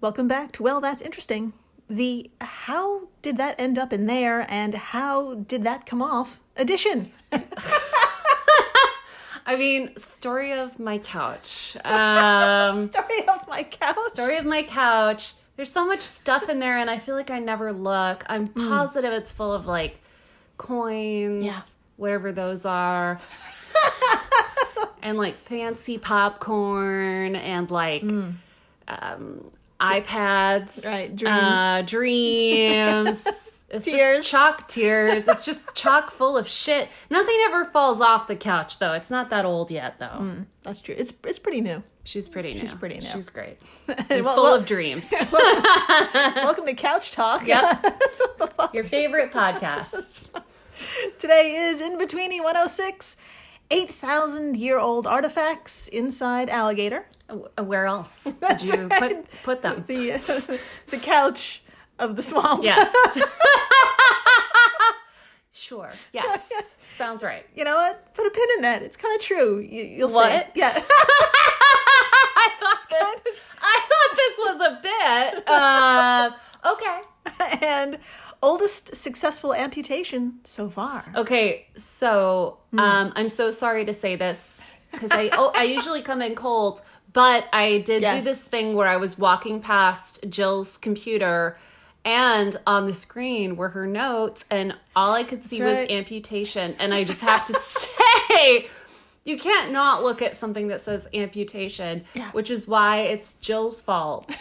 Welcome back to Well, That's Interesting. The how did that end up in there and how did that come off edition. I mean, story of my couch. Story of my couch. Story of my couch. There's so much stuff in there and I feel like I never look. I'm positive it's full of like coins, whatever those are. And like fancy popcorn and like iPads. Right, dreams. It's tears. Just chalk tears. It's just chock full of shit. Nothing ever falls off the couch, though. It's not that old yet, though. That's true. It's pretty new. She's pretty new. She's great. And full of dreams. Welcome to Couch Talk. Yep. Your favorite podcast. Today is In-Betweeni 106. 8,000-year-old artifacts inside Alligator. Where else did you put them? The couch of the swamp. Yes. Sure. Yes. Sounds right. You know what? Put a pin in that. It's kind of true. You'll what? see. Yeah. I thought this was a bit. Okay. And oldest successful amputation so far. Okay, so I'm so sorry to say this because I usually come in cold, but I did do this thing where I was walking past Jill's computer and on the screen were her notes and all I could see was amputation. And I just have to say, you can't not look at something that says amputation, which is why it's Jill's fault.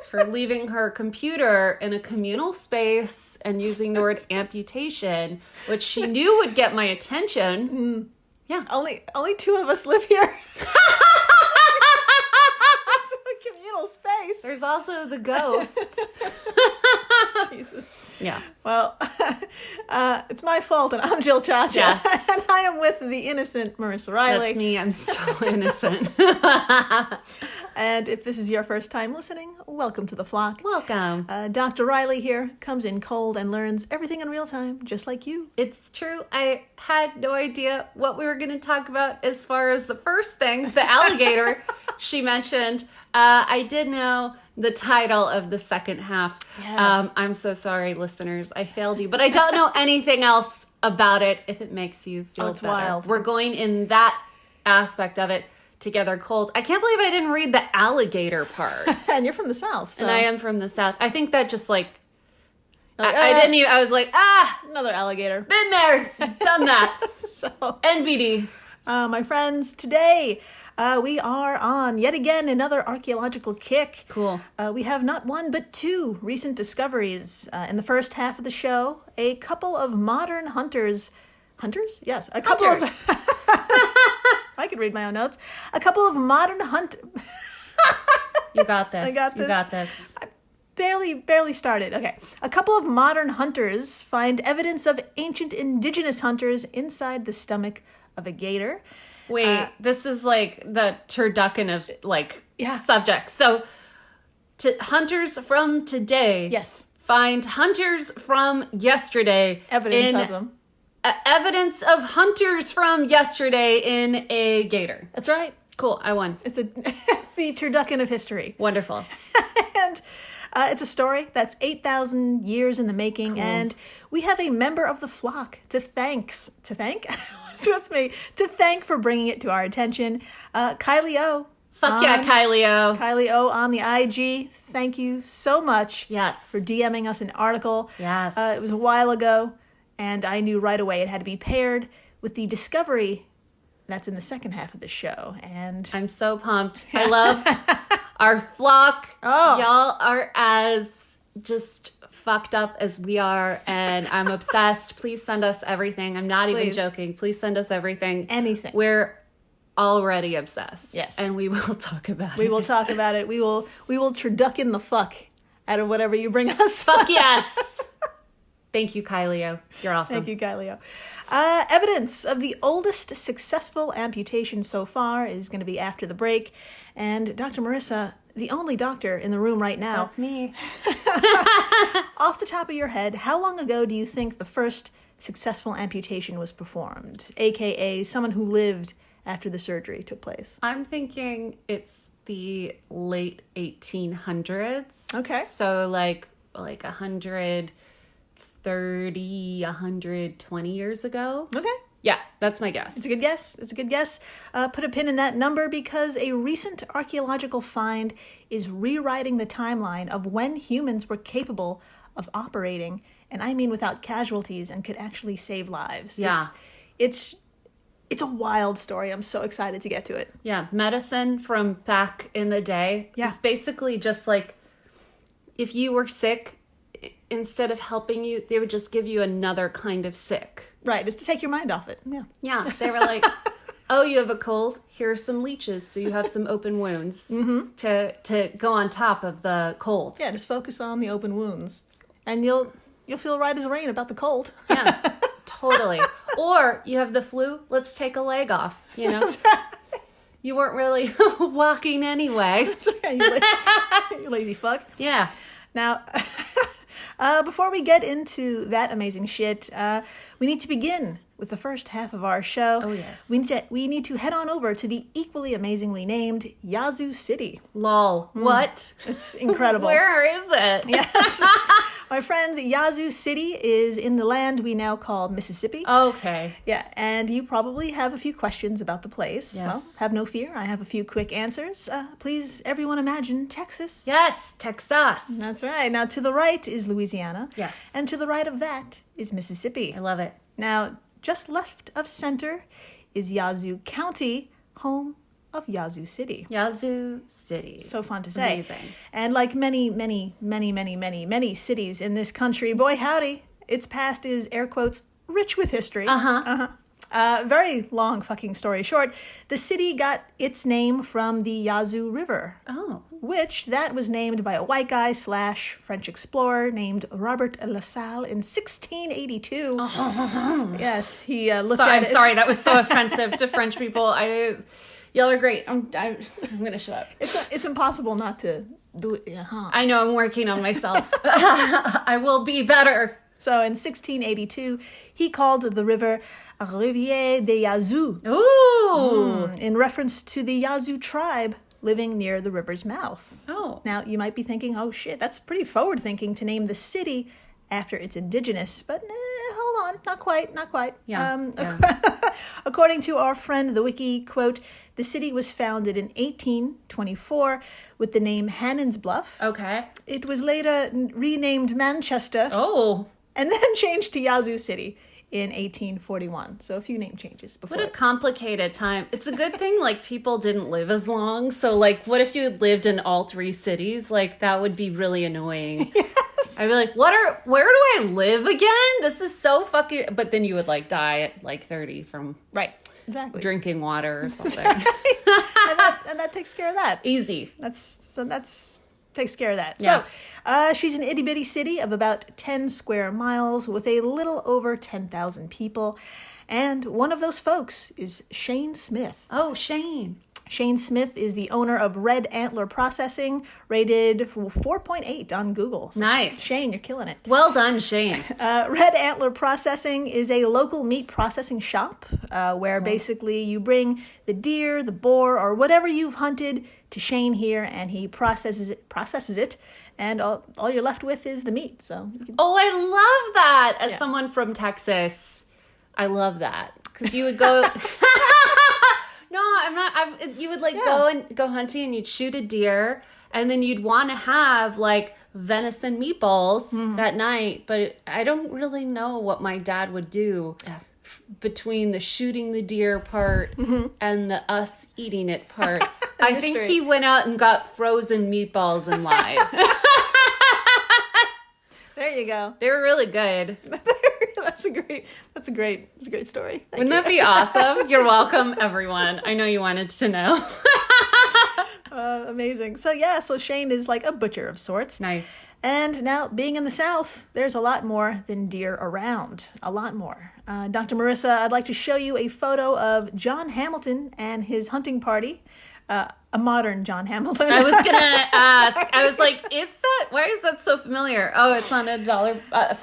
For leaving her computer in a communal space and using the word amputation, which she knew would get my attention. Yeah. Only two of us live here. That's a communal space. There's also the ghosts. Jesus. Yeah. Well, it's my fault, and I'm Jill Chacha. Yes. And I am with the innocent Marissa Riley. That's me. I'm so innocent. And if this is your first time listening, welcome to the flock. Welcome. Dr. Riley here comes in cold and learns everything in real time, just like you. It's true. I had no idea what we were going to talk about as far as the first thing, the alligator she mentioned. I did know the title of the second half. Yes. I'm so sorry, listeners. I failed you, but I don't know anything else about it if it makes you feel it's better. Wild. We're going in that aspect of it together cold. I can't believe I didn't read the alligator part. And you're from the South. So. And I am from the South. I think that just I didn't even, I was like, another alligator. Been there, done that. So, NBD. My friends, today we are on yet again another archaeological kick. Cool. We have not one but two recent discoveries. In the first half of the show, a couple of modern hunters. Hunters? Yes. A couple of... I could read my own notes. A couple of modern You got this. I got this. You got this. I barely started. Okay. A couple of modern hunters find evidence of ancient indigenous hunters inside the stomach of a gator. Wait, this is like the turducken of subjects. So, hunters from today. Yes. Find hunters from yesterday. Evidence of them. Evidence of hunters from yesterday in a gator. That's right. Cool, I won. It's the turducken of history. Wonderful. And it's a story that's 8,000 years in the making, cool. And we have a member of the flock to thank for bringing it to our attention. Kylie O. Fuck yeah, Kylie O. Kylie O on the IG. Thank you so much. Yes. For DMing us an article. Yes. It was a while ago. And I knew right away it had to be paired with the discovery that's in the second half of the show. And I'm so pumped. I love our flock. Oh. Y'all are as just fucked up as we are. And I'm obsessed. Please send us everything. I'm not even joking. Please send us everything. Anything. We're already obsessed. Yes. And we will talk about it. We will talk about it. We will turducken the fuck out of whatever you bring us. Fuck yes. Thank you, Kylio. You're awesome. Thank you, Kylio. Evidence of the oldest successful amputation so far is going to be after the break. And Dr. Marissa, the only doctor in the room right now. That's me. Off the top of your head, how long ago do you think the first successful amputation was performed? AKA someone who lived after the surgery took place. I'm thinking it's the late 1800s. Okay. So like 130, 120 years ago. Okay. Yeah, that's my guess. It's a good guess. It's a good guess. Put a pin in that number because a recent archaeological find is rewriting the timeline of when humans were capable of operating, and I mean without casualties, and could actually save lives. Yeah. It's a wild story. I'm so excited to get to it. Yeah, medicine from back in the day. Yeah. It's basically just like if you were sick, instead of helping you, they would just give you another kind of sick. Right, just to take your mind off it. Yeah. Yeah, they were like, oh, you have a cold? Here are some leeches, so you have some open wounds to go on top of the cold. Yeah, just focus on the open wounds, and you'll feel right as rain about the cold. Yeah, totally. Or you have the flu, let's take a leg off, you know? That's right. You weren't really walking anyway. That's right, you lazy fuck. Yeah. Now, before we get into that amazing shit, we need to begin with the first half of our show. Oh, yes. We need to head on over to the equally amazingly named Yazoo City. Lol. What? It's incredible. Where is it? Yes. My friends, Yazoo City is in the land we now call Mississippi. Okay. Yeah, and you probably have a few questions about the place. Yes. Well, have no fear. I have a few quick answers. Please, everyone imagine Texas. Yes, Texas. That's right. Now, to the right is Louisiana. Yes. And to the right of that is Mississippi. I love it. Now, just left of center is Yazoo County, home of Yazoo City. Yazoo City. So fun to say. Amazing. And like many cities in this country, boy howdy, its past is, air quotes, rich with history. Very long fucking story short, the city got its name from the Yazoo River. Oh. Which that was named by a white guy / French explorer named Robert La Salle in 1682. Yes, he looked at it. Sorry, that was so offensive to French people. Y'all are great. I'm gonna shut up. It's impossible not to do it. I know, I'm working on myself. I will be better. So in 1682, he called the river Rivière des Yazoo. Ooh. In reference to the Yazoo tribe living near the river's mouth. Oh. Now, you might be thinking, oh shit, that's pretty forward-thinking to name the city after its indigenous, but hold on, not quite. Yeah. According to our friend the wiki, quote, the city was founded in 1824 with the name Hannon's Bluff. Okay. It was later renamed Manchester. Oh. And then changed to Yazoo City in 1841. So a few name changes before. What a complicated time. It's a good thing, like, people didn't live as long. So, like, what if you had lived in all three cities? Like, that would be really annoying. Yes. I'd be like, where do I live again? This is so fucking... But then you would, like, die at, like, 30 from... Right. Exactly. Drinking water or something. and that takes care of that. Easy. That's takes care of that. Yeah. So, she's an itty-bitty city of about 10 square miles with a little over 10,000 people. And one of those folks is Shane Smith. Oh, Shane. Shane Smith is the owner of Red Antler Processing, rated 4.8 on Google. So nice. Shane, you're killing it. Well done, Shane. Red Antler Processing is a local meat processing shop where basically you bring the deer, the boar, or whatever you've hunted to Shane here, and he processes it, and all you're left with is the meat. So. Oh, I love that. As someone from Texas, I love that. Because you would go... No, I'm not. You would go hunting and you'd shoot a deer, and then you'd want to have like venison meatballs that night. But I don't really know what my dad would do between the shooting the deer part and the us eating it part. I think he went out and got frozen meatballs and lied. There you go. They were really good. That's a great story. Wouldn't that be awesome? You're welcome, everyone. I know you wanted to know. Amazing. So Shane is like a butcher of sorts. Nice. And now, being in the South, there's a lot more than deer around. A lot more. Dr. Marissa, I'd like to show you a photo of John Hamilton and his hunting party. A modern John Hamilton. I was gonna ask. I was like, why is that so familiar? Oh, it's on $1. $5? I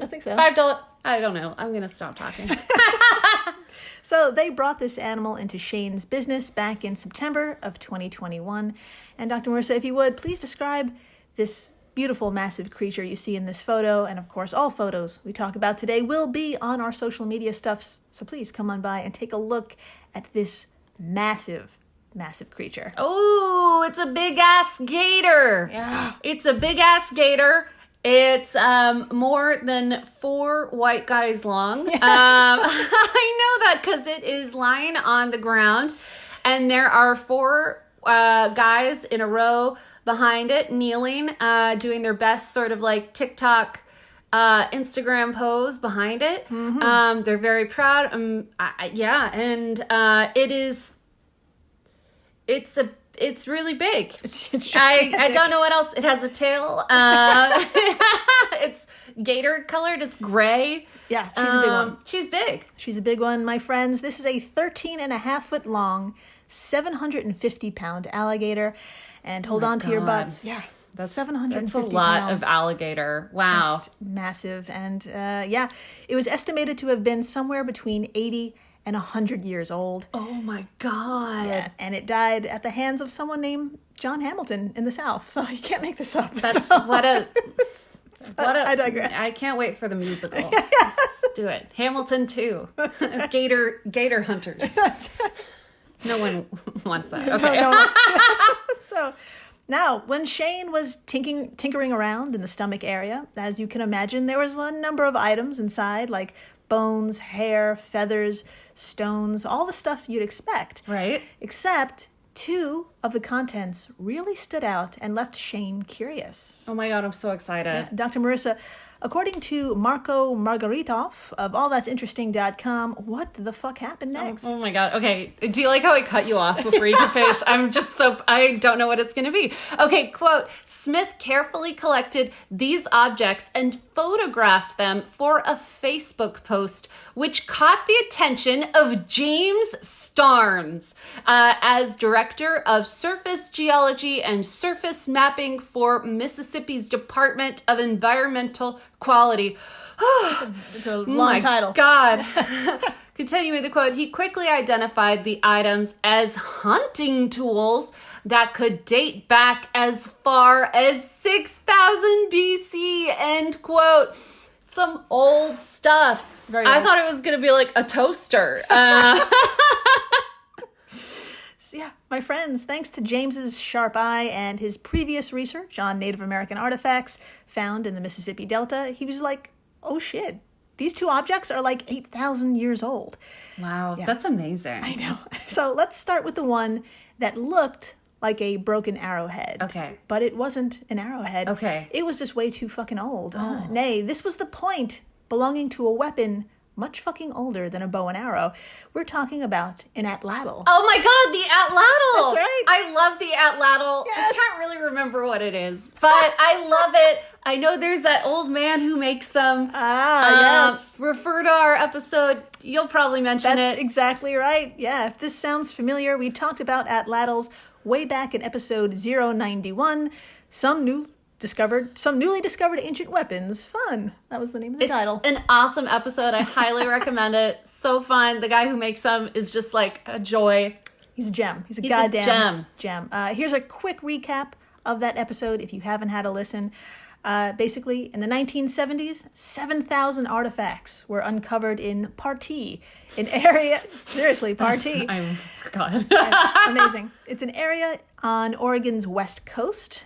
think so. $5. I don't know. I'm going to stop talking. So they brought this animal into Shane's business back in September of 2021. And Dr. Marissa, if you would, please describe this beautiful, massive creature you see in this photo. And of course, all photos we talk about today will be on our social media stuffs. So please come on by and take a look at this massive creature. Oh, it's a big ass gator. Yeah. It's a big ass gator. It's more than 4 white guys long. Yes. I know that because it is lying on the ground, and there are 4 guys in a row behind it, kneeling, doing their best sort of like TikTok, Instagram pose behind it. Mm-hmm. They're very proud. It's really big. I don't know what else. It has a tail. It's gator colored. It's gray. Yeah, she's a big one. She's big. She's a big one, my friends. This is a 13.5-foot long, 750-pound alligator. And hold on to your butts. Yeah, that's 750 That's a lot pounds. of alligator. Wow. Just massive. And it was estimated to have been somewhere between 80 and 100 years old. Oh my God. Yeah, and it died at the hands of someone named John Hamilton in the South. So you can't make this up. That's I digress. I can't wait for the musical. Yes. Let's do it. Hamilton 2. Gator hunters. No one wants that. Okay. No wants So now, when Shane was tinkering around in the stomach area, as you can imagine, there was a number of items inside, like bones, hair, feathers, stones, all the stuff you'd expect. Right. Except 2 of the contents really stood out and left Shane curious. Oh my God, I'm so excited. Yeah, Dr. Marissa, according to Marco Margaritov of alligators.com, what the fuck happened next? Oh my God. Okay. Do you like how I cut you off before you could finish? I don't know what it's going to be. Okay. Quote, Smith carefully collected these objects and photographed them for a Facebook post, which caught the attention of James Starnes as director of surface geology and surface mapping for Mississippi's Department of Environmental Quality. It's a long title. God. Continuing the quote, he quickly identified the items as hunting tools that could date back as far as 6,000 BC, end quote. Some old stuff. I thought it was going to be like a toaster. Yeah, my friends, thanks to James's sharp eye and his previous research on Native American artifacts found in the Mississippi Delta, he was like, oh shit, these 2 objects are like 8,000 years old. Wow, yeah. That's amazing. I know. So let's start with the one that looked like a broken arrowhead. Okay. But it wasn't an arrowhead. Okay. It was just way too fucking old. Nay, this was the point belonging to a weapon much fucking older than a bow and arrow. We're talking about an atlatl. Oh my God, the atlatl! That's right. I love the atlatl. Yes. I can't really remember what it is, but I love it. I know there's that old man who makes them. Yes. Refer to our episode. You'll probably mention That's exactly right. Yeah, if this sounds familiar, we talked about atlatls way back in episode 091. Some newly discovered ancient weapons. Fun. That was the name of the title. An awesome episode. I highly recommend it. So fun. The guy who makes them is just like a joy. He's a gem. He's a goddamn gem. Here's a quick recap of that episode if you haven't had a listen. Basically, in the 1970s, 7,000 artifacts were uncovered in Partee, an area... Seriously, Partee. Oh, God. Amazing. It's an area on Oregon's west coast,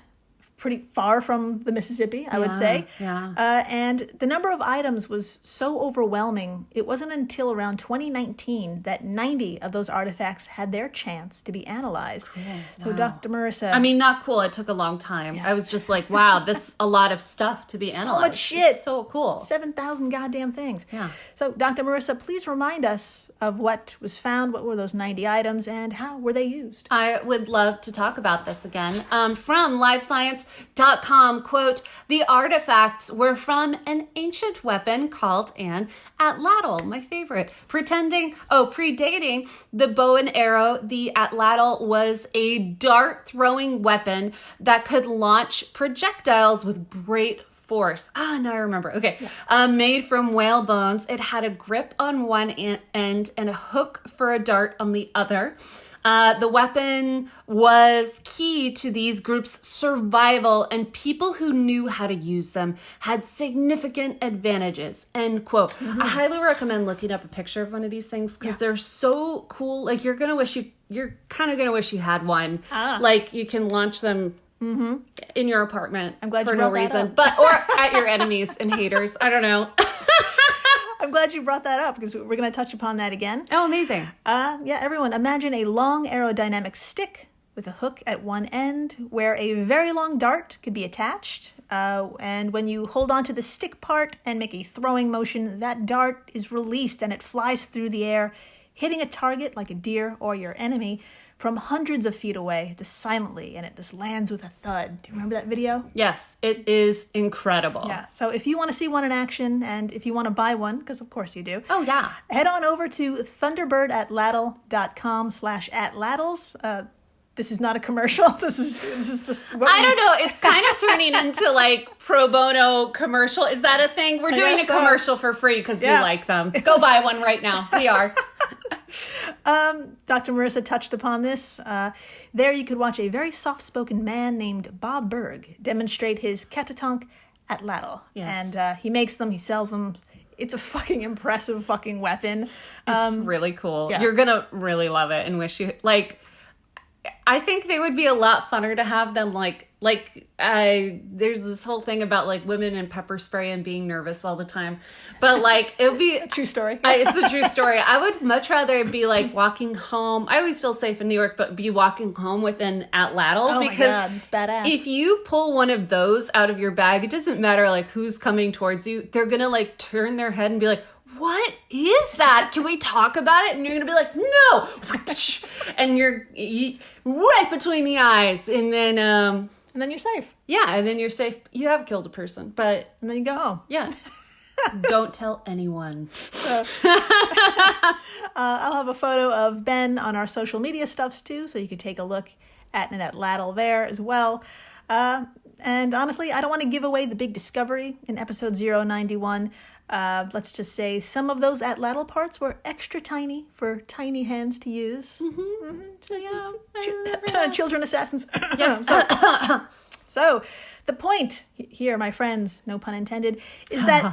pretty far from the Mississippi, I would say. Yeah. And the number of items was so overwhelming, it wasn't until around 2019 that 90 of those artifacts had their chance to be analyzed. Cool. So wow. Dr. Marissa... I mean, not cool. It took a long time. Yeah. I was just like, wow, that's a lot of stuff to be analyzed. So much shit. It's so cool. 7,000 goddamn things. Yeah. So Dr. Marissa, please remind us of what was found, what were those 90 items, and how were they used? I would love to talk about this again. From livescience.com, quote, the artifacts were from an ancient weapon called an atlatl, my favorite. Predating the bow and arrow, the atlatl was a dart-throwing weapon that could launch projectiles with great force. Now I remember. Okay. Made from whale bones. It had a grip on one end and a hook for a dart on the other. The weapon was key to these groups' survival, and people who knew how to use them had significant advantages. End quote. I highly recommend looking up a picture of one of these things because they're so cool. Like you're kind of gonna wish you had one. Like you can launch them in your apartment. I'm glad for you no brought that reason, or at your enemies and haters. I don't know. I'm glad you brought that up because we're going to touch upon that again. Oh, amazing. Everyone, imagine a long aerodynamic stick with a hook at one end where a very long dart could be attached. And when you hold onto the stick part and make a throwing motion, that dart is released and it flies through the air, hitting a target like a deer or your enemy from hundreds of feet away, just silently, and it just lands with a thud. Do you remember that video? Yes, it is incredible. Yeah, so if you want to see one in action, and if you want to buy one, because of course you do. Oh, yeah. Head on over to thunderbirdatladdle.com/atladdles. This is not a commercial. This is just... I don't know. It's kind of turning into like pro bono commercial. Is that a thing? We're doing a commercial for free because we like them. Go buy one right now. We are. Dr. Marissa touched upon this. There you could watch a very soft-spoken man named Bob Berg demonstrate his Catatonk atlatl. Yes. And he makes them, he sells them. It's a fucking impressive fucking weapon. It's really cool. Yeah. You're going to really love it and wish you... Like, I think they would be a lot funner to have them there's this whole thing about like women and pepper spray and being nervous all the time. But like, it would be a true story. It's a true story. I would much rather be like walking home. I always feel safe in New York, but be walking home with an atlatl because my God, it's badass. If you pull one of those out of your bag, it doesn't matter like who's coming towards you. They're going to like turn their head and be like, what is that? Can we talk about it? And you're going to be like, no. And you're right between the eyes. And then you're safe. Yeah. And then you're safe. You have killed a person, but. And then you go home. Yeah. Don't tell anyone. So, I'll have a photo of Ben on our social media stuffs too. So you can take a look at an atlatl there as well. And honestly, I don't want to give away the big discovery in episode 091. Let's just say some of those atlatl parts were extra tiny for tiny hands to use. Children assassins. Yes. So the point here, my friends, no pun intended, is that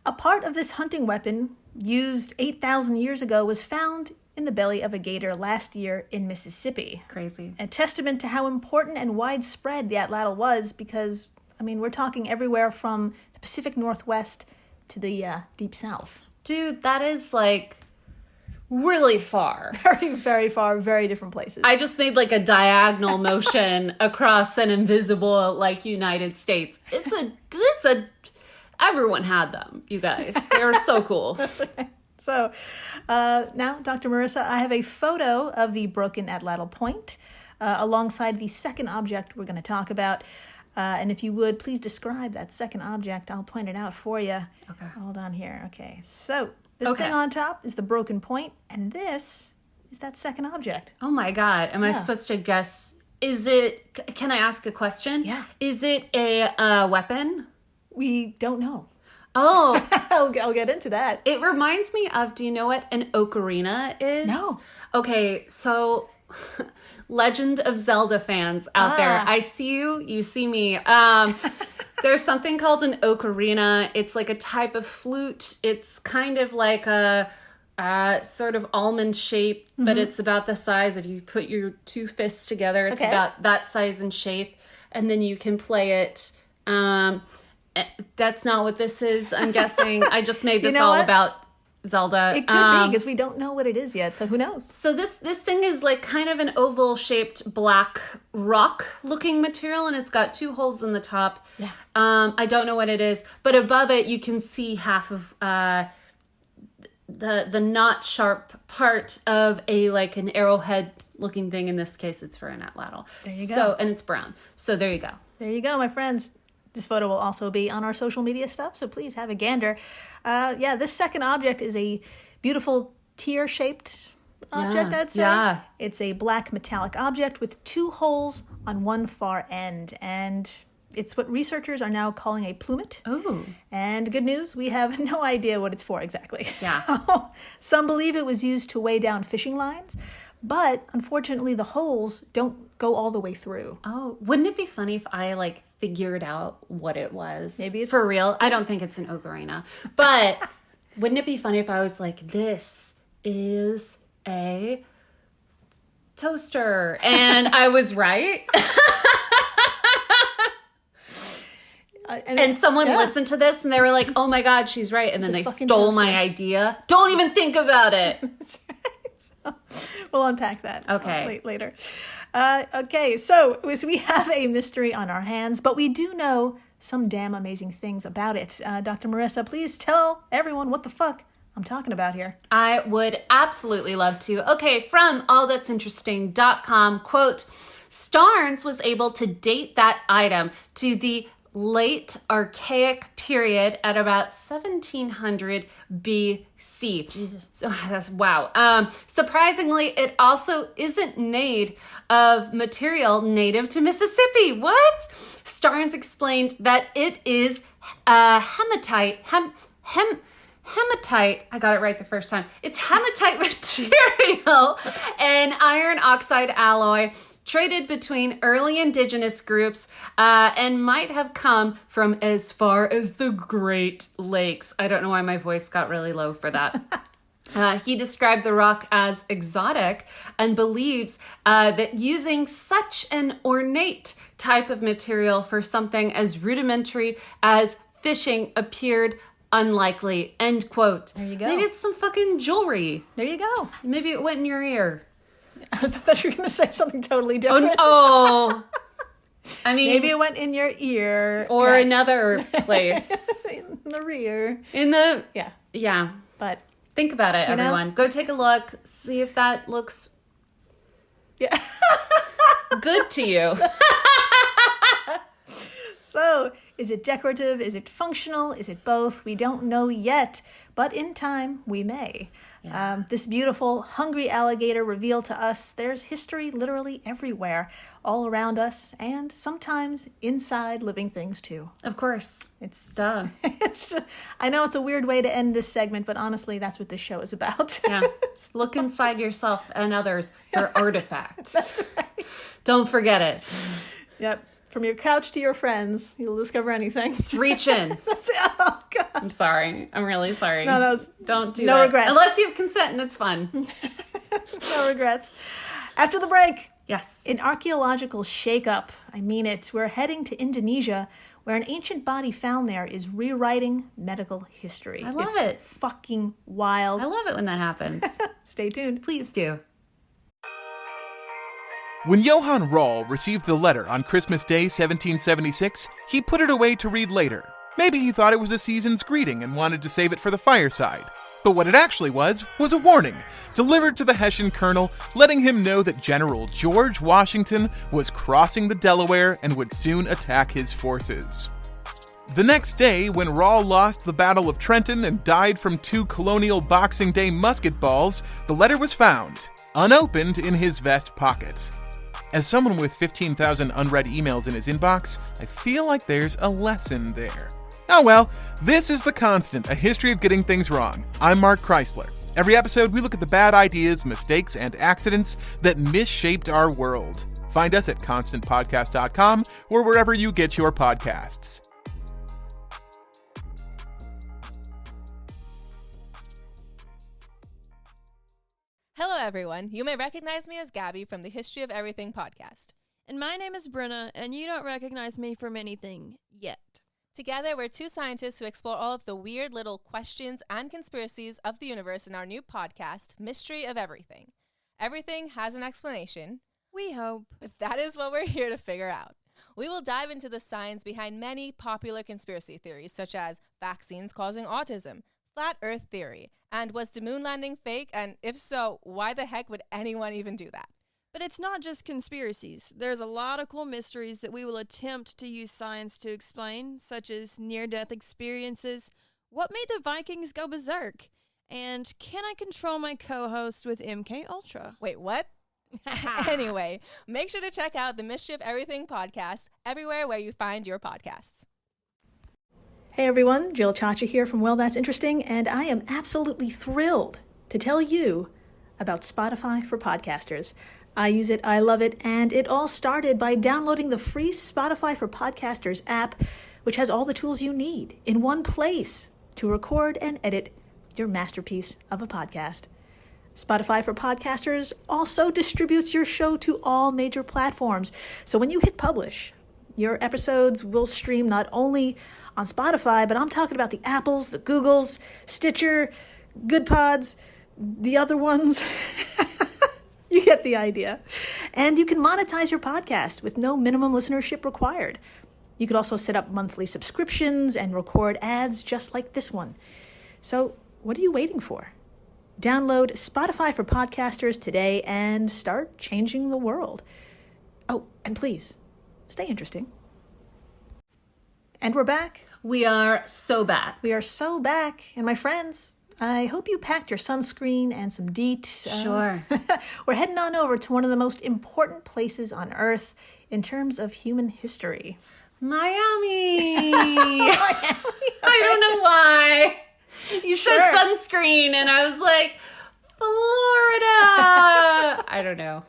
a part of this hunting weapon used 8,000 years ago was found in the belly of a gator last year in Mississippi. Crazy. A testament to how important and widespread the atlatl was because, I mean, we're talking everywhere from the Pacific Northwest to the Deep South. Dude, that is like really far. Very, very far, very different places. I just made like a diagonal motion across an invisible like United States. It's a everyone had them, you guys. They were so cool. That's right. So now, Dr. Marissa, I have a photo of the broken atlatl point alongside the second object we're going to talk about. And if you would, please describe that second object. I'll point it out for you. Okay. Hold on here. Okay. So this thing on top is the broken point, and this is that second object. Oh my God. Am I supposed to guess? Is it, can I ask a question? Yeah. Is it a weapon? We don't know. Oh. I'll get into that. It reminds me of, do you know what an ocarina is? No. Okay, so Legend of Zelda fans out there, I see you, you see me. There's something called an ocarina. It's like a type of flute. It's kind of like a sort of almond shape, but it's about the size. If you put your two fists together, it's about that size and shape, and then you can play it. That's not what this is, I'm guessing. I just made this about Zelda. It could be, because we don't know what it is yet, so who knows? So this thing is like kind of an oval-shaped black rock-looking material, and it's got two holes in the top. Yeah. I don't know what it is, but above it you can see half of the not sharp part of an arrowhead-looking thing. In this case, it's for an atlatl. There you go. So, and it's brown. So there you go. There you go, my friends. This photo will also be on our social media stuff, so please have a gander. This second object is a beautiful tear-shaped object, I'd say. Yeah. It's a black metallic object with two holes on one far end. And It's what researchers are now calling a plummet. Oh. And good news, we have no idea what it's for exactly. Yeah. So, some believe it was used to weigh down fishing lines, but unfortunately the holes don't go all the way through. Oh, wouldn't it be funny if I figured out what it was? Maybe it's... For real? I don't think it's an ocarina. But wouldn't it be funny if I was like, this is a toaster, and I was right? And someone listened to this and they were like, oh my God, she's right. And then they stole my idea. Don't even think about it. That's right. So, we'll unpack that later. Okay, so we have a mystery on our hands, but we do know some damn amazing things about it. Dr. Marissa, please tell everyone what the fuck I'm talking about here. I would absolutely love to. Okay, from allthat'sinteresting.com, quote, Starnes was able to date that item to the late Archaic period at about 1700 BC. Jesus. So, wow. Surprisingly, it also isn't made of material native to Mississippi. What? Starnes explained that it is hematite. Hematite, I got it right the first time. It's hematite material, an iron oxide alloy traded between early indigenous groups and might have come from as far as the Great Lakes. I don't know why my voice got really low for that. He described the rock as exotic and believes that using such an ornate type of material for something as rudimentary as fishing appeared unlikely, end quote. There you go. Maybe it's some fucking jewelry. There you go. Maybe it went in your ear. I thought you were going to say something totally different. Oh. I mean, maybe it went in your ear. Or another place. In the rear. Yeah. But think about it, everyone. Go take a look. See if that looks good to you. So, is it decorative? Is it functional? Is it both? We don't know yet, but in time, we may. Yeah. This beautiful, hungry alligator revealed to us there's history literally everywhere, all around us, and sometimes inside living things too. Of course. It's duh. It's just, I know it's a weird way to end this segment, but honestly, that's what this show is about. Yeah. Look inside yourself and others for artifacts. That's right. Don't forget it. Yep. From your couch to your friends, you'll discover anything. Just reach in. That's it. Oh, God. I'm sorry. I'm really sorry. No, don't do no that. regrets. Unless you have consent and it's fun. No regrets. After the break. Yes. An archaeological shakeup. I mean it. We're heading to Indonesia, where an ancient body found there is rewriting medical history. I love it. Fucking wild. I love it when that happens. Stay tuned. Please do. When Johann Rall received the letter on Christmas Day 1776, he put it away to read later. Maybe he thought it was a season's greeting and wanted to save it for the fireside. But what it actually was a warning, delivered to the Hessian colonel, letting him know that General George Washington was crossing the Delaware and would soon attack his forces. The next day, when Rall lost the Battle of Trenton and died from 2 colonial Boxing Day musket balls, the letter was found, unopened in his vest pocket. As someone with 15,000 unread emails in his inbox, I feel like there's a lesson there. Oh well, this is The Constant, a history of getting things wrong. I'm Mark Chrysler. Every episode, we look at the bad ideas, mistakes, and accidents that misshaped our world. Find us at constantpodcast.com or wherever you get your podcasts. Hello, everyone. You may recognize me as Gabby from the History of Everything podcast. And my name is Brenna, and you don't recognize me from anything yet. Together, we're 2 scientists who explore all of the weird little questions and conspiracies of the universe in our new podcast, Mystery of Everything. Everything has an explanation. We hope. That is what we're here to figure out. We will dive into the science behind many popular conspiracy theories, such as vaccines causing autism, flat Earth theory, and was the moon landing fake? And if so, why the heck would anyone even do that? But it's not just conspiracies. There's a lot of cool mysteries that we will attempt to use science to explain, such as near-death experiences, what made the Vikings go berserk, and can I control my co-host with MK Ultra? Wait, what? Anyway, make sure to check out the Mischief Everything podcast everywhere where you find your podcasts. Hey everyone, Jill Chacha here from Well, That's Interesting, and I am absolutely thrilled to tell you about Spotify for podcasters. I use it, I love it, and it all started by downloading the free Spotify for Podcasters app, which has all the tools you need in one place to record and edit your masterpiece of a podcast. Spotify for Podcasters also distributes your show to all major platforms. So when you hit publish, your episodes will stream not only on Spotify, but I'm talking about the Apples, the Googles, Stitcher, Good Pods, the other ones. You get the idea. And you can monetize your podcast with no minimum listenership required. You could also set up monthly subscriptions and record ads just like this one. So what are you waiting for? Download Spotify for Podcasters today and start changing the world. Oh, and please, stay interesting. And we're back. We are so back. We are so back. And my friends, I hope you packed your sunscreen and some DEET. Sure. We're heading on over to one of the most important places on Earth in terms of human history. Miami. I don't know why. You said sunscreen, and I was like, Florida. I don't know.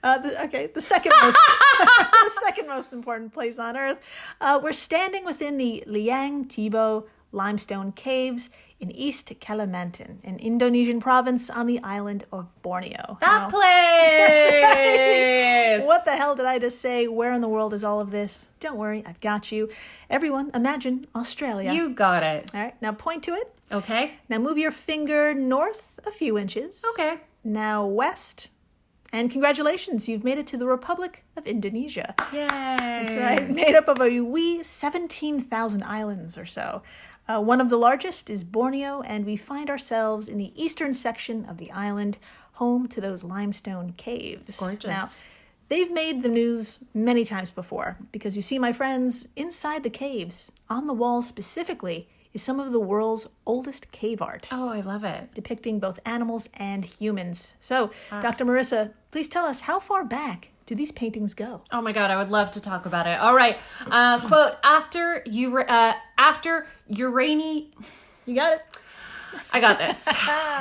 The second most the second most important place on Earth. We're standing within the Liang Tibo limestone caves in East Kalimantan, an Indonesian province on the island of Borneo. That place! Right. What the hell did I just say? Where in the world is all of this? Don't worry, I've got you. Everyone, imagine Australia. You got it. All right, now point to it. Okay. Now move your finger north a few inches. Okay. Now west. And congratulations, you've made it to the Republic of Indonesia. Yay. That's right. Made up of a wee 17,000 islands or so. One of the largest is Borneo, and we find ourselves in the eastern section of the island, home to those limestone caves. Gorgeous. Now, they've made the news many times before, because you see, my friends, inside the caves, on the walls specifically, is some of the world's oldest cave art. Oh, I love it. Depicting both animals and humans. So, Dr. Marissa, please tell us, how far back do these paintings go? Oh my God, I would love to talk about it. All right. Quote, after uranium... You got it? I got this.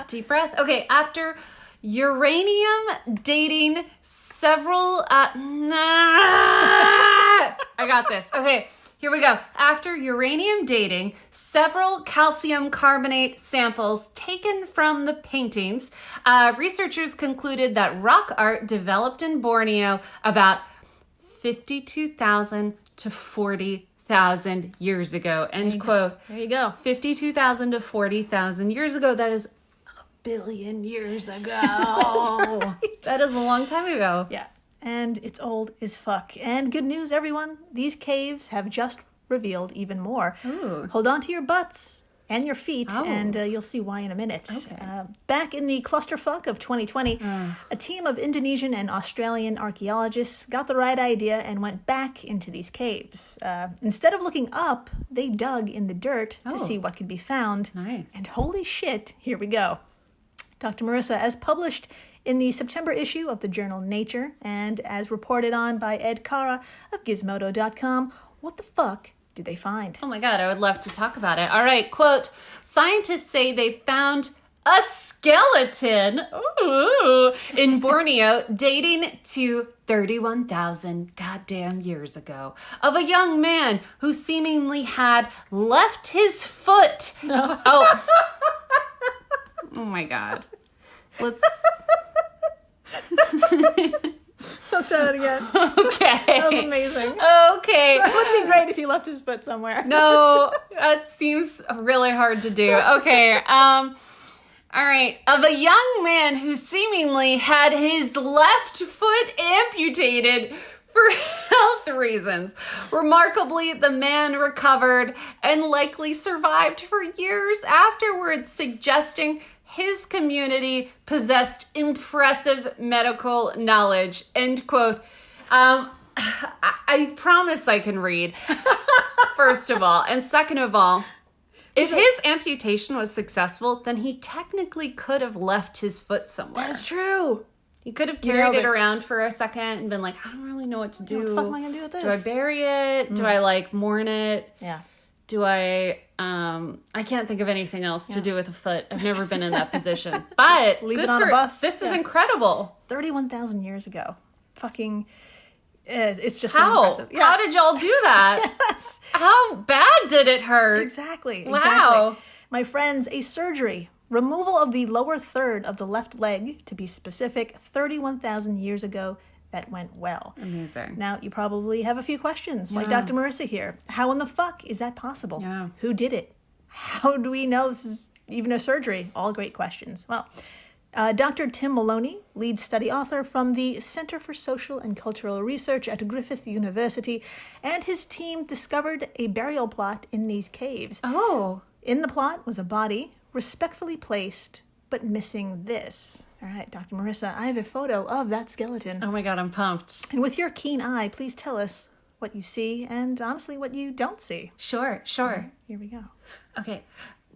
Deep breath. Okay, after uranium dating several... I got this. Okay. Here we go. After uranium dating several calcium carbonate samples taken from the paintings, researchers concluded that rock art developed in Borneo about 52,000 to 40,000 years ago. End quote. There you go. 52,000 to 40,000 years ago. That is a billion years ago. That's right. That is a long time ago. Yeah. And it's old as fuck. And good news, everyone. These caves have just revealed even more. Ooh. Hold on to your butts and your feet, and you'll see why in a minute. Okay. Back in the clusterfuck of 2020, a team of Indonesian and Australian archaeologists got the right idea and went back into these caves. Instead of looking up, they dug in the dirt to see what could be found. Nice. And holy shit, here we go. Dr. Marissa, as published in the September issue of the journal Nature, and as reported on by Ed Cara of Gizmodo.com, what the fuck did they find? Oh my God, I would love to talk about it. All right, quote, scientists say they found a skeleton in Borneo dating to 31,000 goddamn years ago of a young man who seemingly had left his foot. No. Oh my God. Let's Let's try that again. Okay. That was amazing. Okay. That would be great if he left his foot somewhere. No, that seems really hard to do. Okay. All right. Of a young man who seemingly had his left foot amputated for health reasons. Remarkably, the man recovered and likely survived for years afterwards, suggesting his community possessed impressive medical knowledge. End quote. I promise I can read, first of all. And second of all, if his amputation was successful, then he technically could have left his foot somewhere. That is true. You could have carried it around for a second and been like, I don't really know what to do. What the fuck am I going to do with this? Do I bury it? Do I, like, mourn it? Yeah. Do I can't think of anything else to do with a foot. I've never been in that position. But leave it on a bus. This is incredible. 31,000 years ago. Fucking, it's just so impressive. Yeah. How did y'all do that? Yes. How bad did it hurt? Exactly. Wow. My friends, a surgery. Removal of the lower third of the left leg, to be specific, 31,000 years ago, that went well. Amazing. Now, you probably have a few questions, like Dr. Marissa here. How in the fuck is that possible? Yeah. Who did it? How do we know this is even a surgery? All great questions. Well, Dr. Tim Maloney, lead study author from the Center for Social and Cultural Research at Griffith University, and his team discovered a burial plot in these caves. Oh. In the plot was a body respectfully placed, but missing this. All right, Dr. Marissa, I have a photo of that skeleton. Oh my God, I'm pumped. And with your keen eye, please tell us what you see and honestly what you don't see. Sure. Here we go. Okay.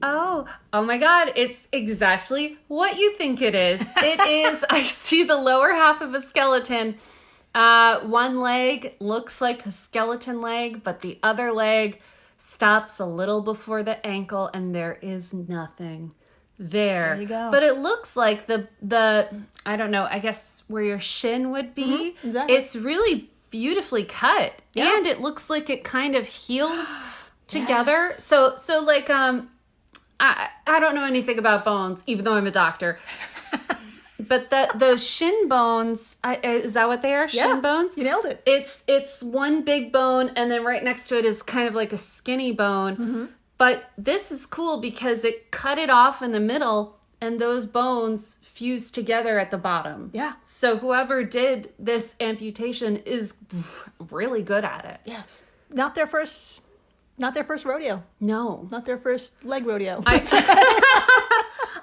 Oh my God, it's exactly what you think it is. It is, I see the lower half of a skeleton. One leg looks like a skeleton leg, but the other leg stops a little before the ankle and there is nothing there. You go. But it looks like the I don't know, I guess where your shin would be. Mm-hmm, exactly. It's really beautifully cut. Yeah. And it looks like it kind of healed together. Yes. So like I don't know anything about bones, even though I'm a doctor. But those shin bones, is that what they are? Yeah, shin bones? You nailed it. It's one big bone, and then right next to it is kind of like a skinny bone. Mm-hmm. But this is cool because it cut it off in the middle, and those bones fused together at the bottom. Yeah. So whoever did this amputation is really good at it. Yes. Not their first rodeo. No. Not their first leg rodeo.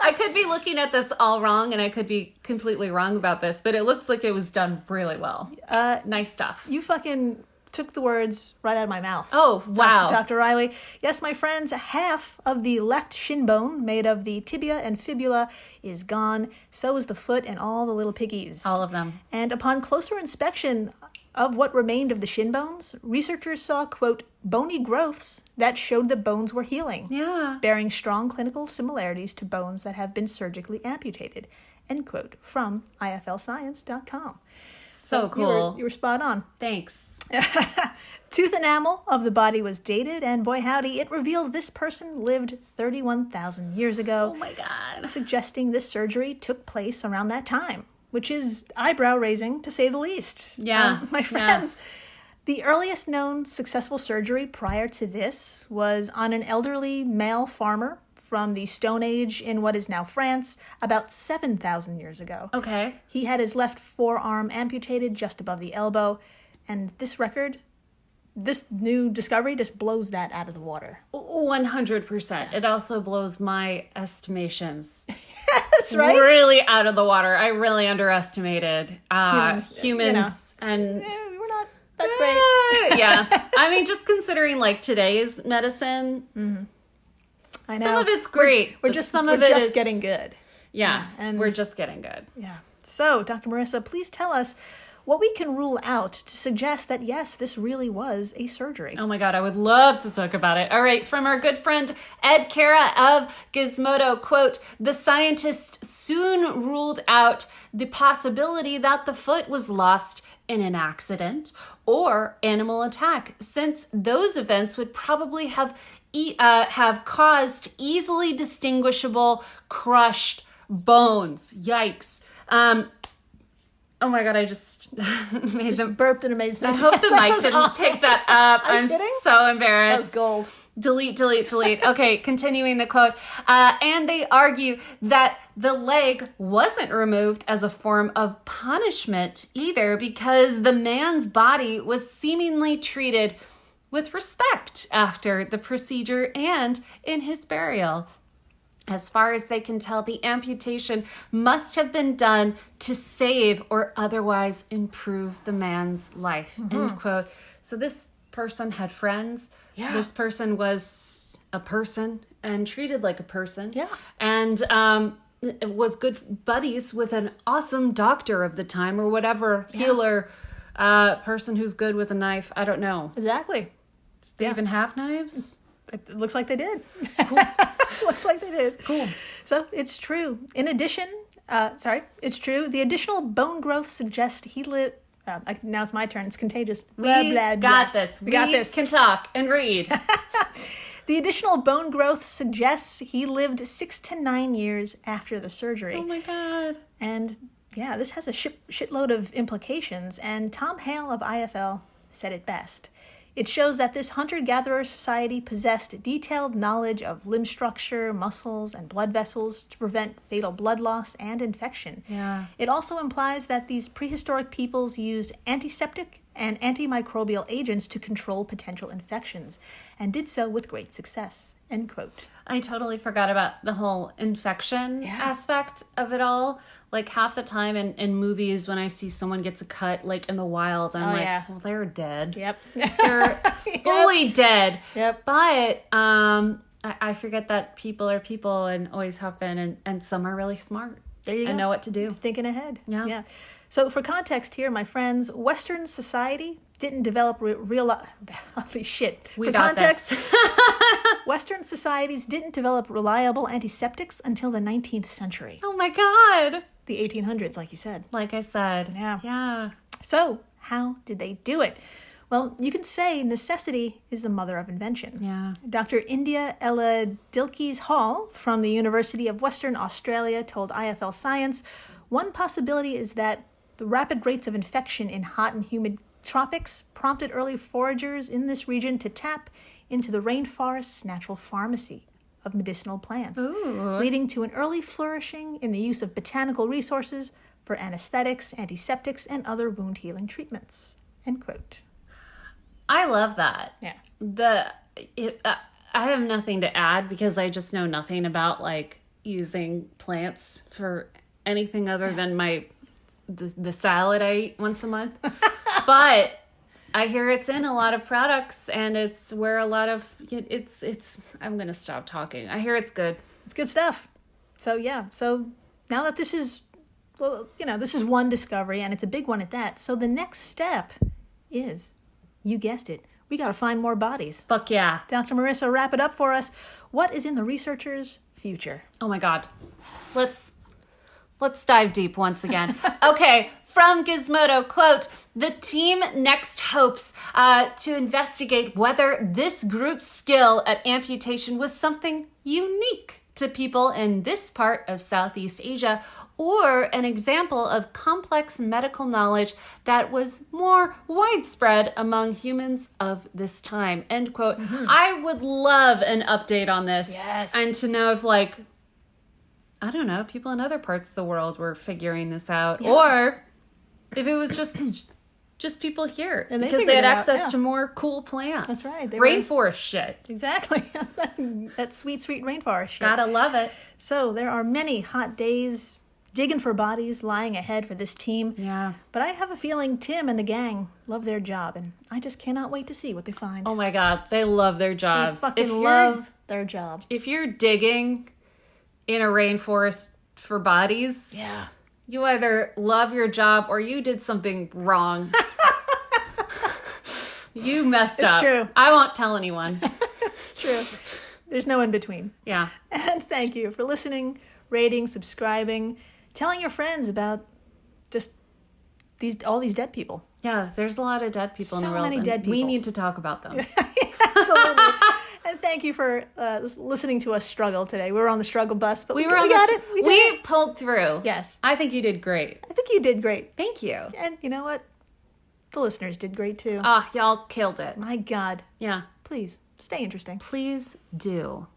I could be looking at this all wrong, and I could be completely wrong about this, but it looks like it was done really well. Nice stuff. You fucking took the words right out of my mouth. Oh, wow. Dr. Riley. Yes, my friends, half of the left shin bone made of the tibia and fibula is gone. So is the foot and all the little piggies. All of them. And upon closer inspection of what remained of the shin bones, researchers saw, quote, bony growths that showed the bones were healing. Yeah. Bearing strong clinical similarities to bones that have been surgically amputated, end quote, from iflscience.com. So cool. You were spot on. Thanks. Tooth enamel of the body was dated, and boy howdy, it revealed this person lived 31,000 years ago. Oh my God. Suggesting this surgery took place around that time, which is eyebrow-raising, to say the least. Yeah. My friends, the earliest known successful surgery prior to this was on an elderly male farmer from the Stone Age in what is now France, about 7,000 years ago. Okay. He had his left forearm amputated just above the elbow, and this new discovery just blows that out of the water. 100%. It also blows my estimations. That's right. Really out of the water. I really underestimated humans and we're not that great. Yeah. I mean, just considering like today's medicine, I know. some of it's great. We're just getting good. Yeah, and we're just getting good. Yeah. So, Dr. Marissa, please tell us what we can rule out to suggest that, yes, this really was a surgery. Oh my God, I would love to talk about it. All right, from our good friend Ed Cara of Gizmodo, quote, the scientist soon ruled out the possibility that the foot was lost in an accident or animal attack, since those events would probably have caused easily distinguishable crushed bones. Yikes. Oh my God, I just made them burped in amazement. I hope the mic didn't awesome. pick that up. I'm kidding? so embarrassed. That was gold. Delete. Okay, continuing the quote. And they argue that the leg wasn't removed as a form of punishment either, because the man's body was seemingly treated with respect after the procedure and in his burial. As far as they can tell, the amputation must have been done to save or otherwise improve the man's life, end quote. So this person had friends. Yeah. This person was a person and treated like a person. Yeah. And was good buddies with an awesome doctor of the time, or whatever healer person who's good with a knife. I don't know. Exactly. Do they even have knives? It looks like they did. Cool. Looks like they did. Cool. So it's true. In addition, it's true. The additional bone growth suggests he lived. Now it's my turn. It's contagious. We got this. We can talk and read. The additional bone growth suggests he lived 6 to 9 years after the surgery. Oh my God. And yeah, this has a shitload of implications. And Tom Hale of IFL said it best. It shows that this hunter-gatherer society possessed detailed knowledge of limb structure, muscles, and blood vessels to prevent fatal blood loss and infection. Yeah. It also implies that these prehistoric peoples used antiseptic and antimicrobial agents to control potential infections, and did so with great success. End quote. I totally forgot about the whole infection aspect of it all. Like half the time in movies when I see someone gets a cut like in the wild, I'm well, they're dead. Yep. They're fully dead. Yep. But I forget that people are people and always have been, and some are really smart. There you go. And know what to do. Thinking ahead. Yeah. Yeah. So for context here, my friends, Western society didn't develop holy shit. We for got context, this. Western societies didn't develop reliable antiseptics until the 19th century. Oh my God. The 1800s, like you said. Like I said. Yeah. Yeah. So how did they do it? Well, you can say necessity is the mother of invention. Yeah. Dr. India Ella Dilkeys Hall from the University of Western Australia told IFL Science, one possibility is that the rapid rates of infection in hot and humid tropics prompted early foragers in this region to tap into the rainforest's natural pharmacy of medicinal plants, leading to an early flourishing in the use of botanical resources for anesthetics, antiseptics, and other wound healing treatments. End quote. I love that. Yeah. I have nothing to add because I just know nothing about like using plants for anything other than the salad I eat once a month. But I hear it's in a lot of products, and it's where a lot of it's I'm going to stop talking. I hear it's good. It's good stuff. So yeah. So now that this is one discovery, and it's a big one at that. So the next step is, you guessed it, we got to find more bodies. Fuck yeah. Dr. Marissa, wrap it up for us. What is in the researchers' future? Oh my God. Let's dive deep once again. Okay, from Gizmodo, quote, the team next hopes to investigate whether this group's skill at amputation was something unique to people in this part of Southeast Asia, or an example of complex medical knowledge that was more widespread among humans of this time, end quote. Mm-hmm. I would love an update on this. Yes. And to know if, like, I don't know, people in other parts of the world were figuring this out. Yeah. Or if it was just people here. And because they had access to more cool plants. That's right. Rainforest shit. Exactly. That sweet, sweet rainforest shit. Gotta love it. So there are many hot days digging for bodies lying ahead for this team. Yeah. But I have a feeling Tim and the gang love their job, and I just cannot wait to see what they find. Oh my God. They love their jobs. They fucking love their job. If you're digging in a rainforest for bodies, you either love your job or you did something wrong. You messed up. It's true. I won't tell anyone. It's true. There's no in between. Yeah. And thank you for listening, rating, subscribing, telling your friends about just all these dead people. Yeah, there's a lot of dead people in the world. So many dead people. We need to talk about them. Absolutely. And thank you for listening to us struggle today. We were on the struggle bus, but we got it. We pulled through. Yes. I think you did great. I think you did great. Thank you. And you know what? The listeners did great too. Y'all killed it. My God. Yeah. Please, stay interesting. Please do.